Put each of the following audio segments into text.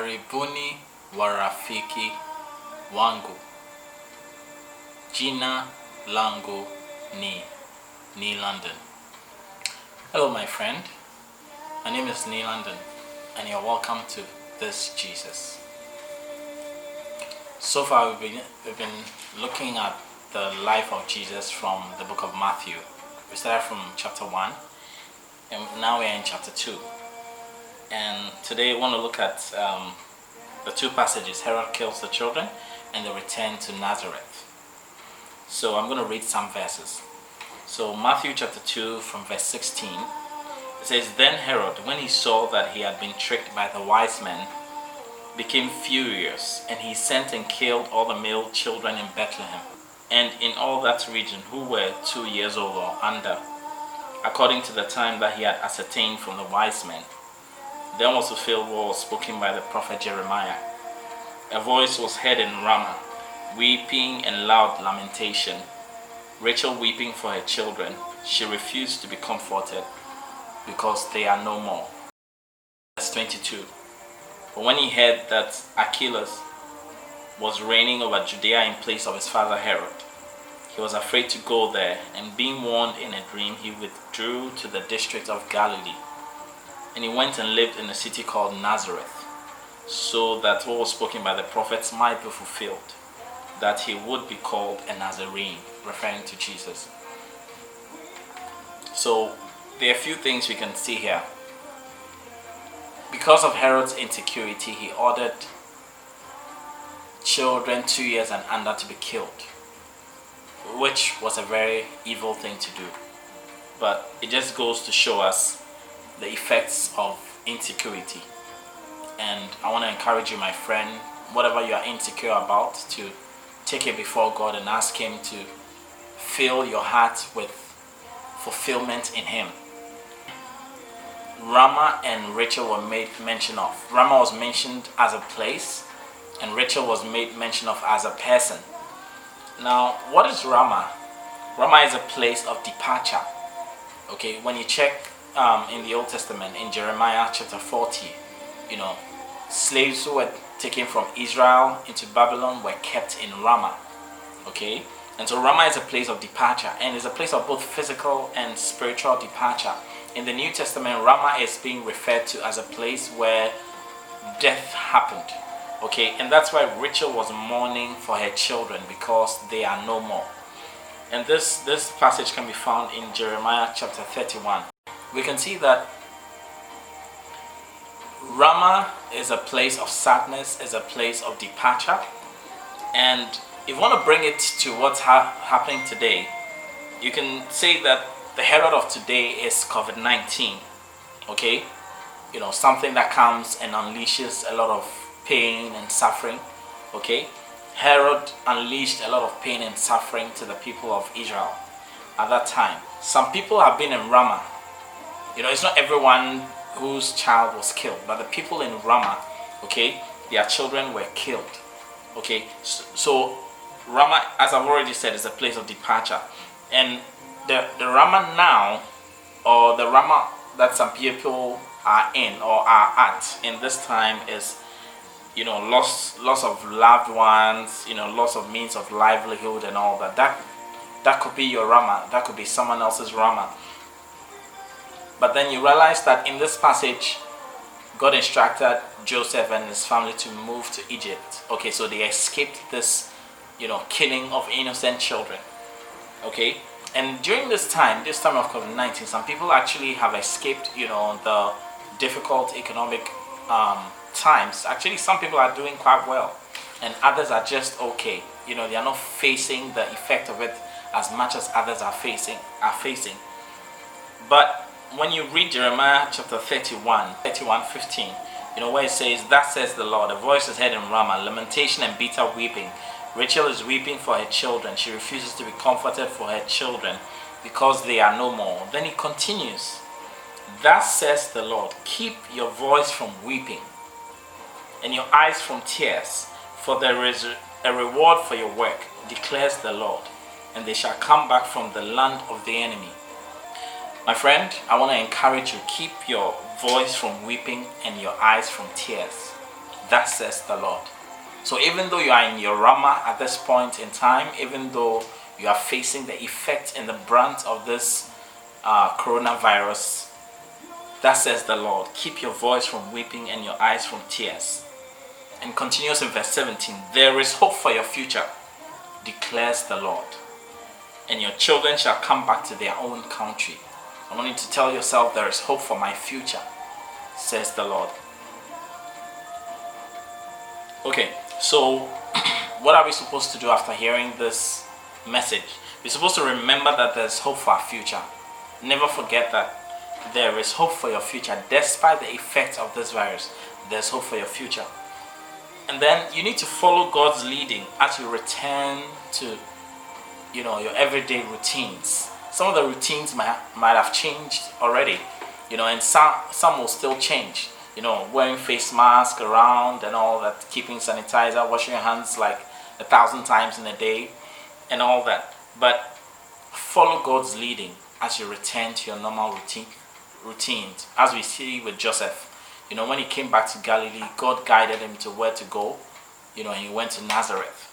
Karibuni warafiki wangu. Jina langu ni London. Hello my friend. My name is Nee London and you're welcome to This Jesus. So far we've been looking at the life of Jesus from the book of Matthew. We started from chapter 1 and now we're in chapter 2. And today we want to look at the two passages. Herod kills the children and the return to Nazareth. So I'm going to read some verses. So Matthew chapter 2 from verse 16. It says, Then Herod, when he saw that he had been tricked by the wise men, became furious, and he sent and killed all the male children in Bethlehem and in all that region who were 2 years old or under, according to the time that he had ascertained from the wise men. Then was fulfilled what was spoken by the prophet Jeremiah. A voice was heard in Ramah, weeping and loud lamentation. Rachel weeping for her children. She refused to be comforted, because they are no more. Verse 22. But when he heard that Archelaus was reigning over Judea in place of his father Herod, he was afraid to go there, and being warned in a dream, he withdrew to the district of Galilee. And he went and lived in a city called Nazareth, so that what was spoken by the prophets might be fulfilled, that he would be called a Nazarene, referring to Jesus. So there are a few things we can see here. Because of Herod's insecurity, he ordered children 2 years and under to be killed, which was a very evil thing to do. But it just goes to show us the effects of insecurity. And I want to encourage you, my friend, whatever you are insecure about, to take it before God and ask Him to fill your heart with fulfillment in Him. Ramah and Rachel were made mention of. Ramah was mentioned as a place, and Rachel was made mention of as a person. Now, what is Ramah? Ramah is a place of departure. Okay, when you check in the Old Testament, in Jeremiah chapter 40, slaves who were taken from Israel into Babylon were kept in Ramah. Okay, and so Ramah is a place of departure, and is a place of both physical and spiritual departure. In the New Testament, Ramah is being referred to as a place where death happened. Okay, and that's why Rachel was mourning for her children, because they are no more. And this passage can be found in Jeremiah chapter 31. We can see that Ramah is a place of sadness, is a place of departure. And if you want to bring it to what's happening today, you can say that the Herod of today is COVID-19. Okay, something that comes and unleashes a lot of pain and suffering. Okay, Herod unleashed a lot of pain and suffering to the people of Israel at that time. Some people have been in Ramah. It's not everyone whose child was killed, but the people in Ramah, okay, their children were killed. Okay, so Ramah, as I've already said, is a place of departure. And the Ramah now, or the Ramah that some people are in or are at in this time, is loss of loved ones, loss of means of livelihood and all that. That could be your Ramah. That could be someone else's Ramah. But then you realize that in this passage, God instructed Joseph and his family to move to Egypt. Okay, so they escaped this, killing of innocent children. Okay, and during this time of COVID-19, some people actually have escaped, the difficult economic times. Actually, some people are doing quite well, and others are just okay. They are not facing the effect of it as much as others are facing. But when you read Jeremiah chapter 31:15, where it says, Thus says the Lord, a voice is heard in Ramah, lamentation and bitter weeping. Rachel is weeping for her children. She refuses to be comforted for her children, because they are no more. Then he continues, Thus says the Lord, keep your voice from weeping and your eyes from tears, for there is a reward for your work, declares the Lord, and they shall come back from the land of the enemy. My friend, I want to encourage you, keep your voice from weeping and your eyes from tears. That says the Lord. So even though you are in your Ramah at this point in time, even though you are facing the effect and the brunt of this coronavirus, that says the Lord, keep your voice from weeping and your eyes from tears. And continues in verse 17, there is hope for your future, declares the Lord, and your children shall come back to their own country. I want you to tell yourself, there is hope for my future, says the Lord. Okay, so what are we supposed to do after hearing this message? We're supposed to remember that there's hope for our future. Never forget that there is hope for your future. Despite the effects of this virus, there's hope for your future. And then you need to follow God's leading as you return to, your everyday routines. Some of the routines might have changed already, and some will still change. Wearing face mask around and all that, keeping sanitizer, washing your hands like 1,000 times in a day, and all that. But follow God's leading as you return to your normal routines. As we see with Joseph, when he came back to Galilee, God guided him to where to go, and he went to Nazareth.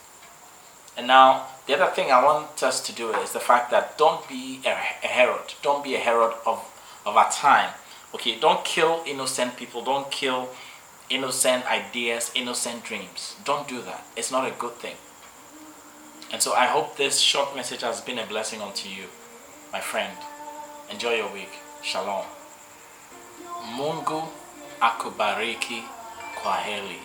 And now, the other thing I want us to do is the fact that don't be a Herod. Don't be a Herod of our time. Okay, don't kill innocent people. Don't kill innocent ideas, innocent dreams. Don't do that. It's not a good thing. And so I hope this short message has been a blessing unto you, my friend. Enjoy your week. Shalom. Mungu akubariki. Kwaheri.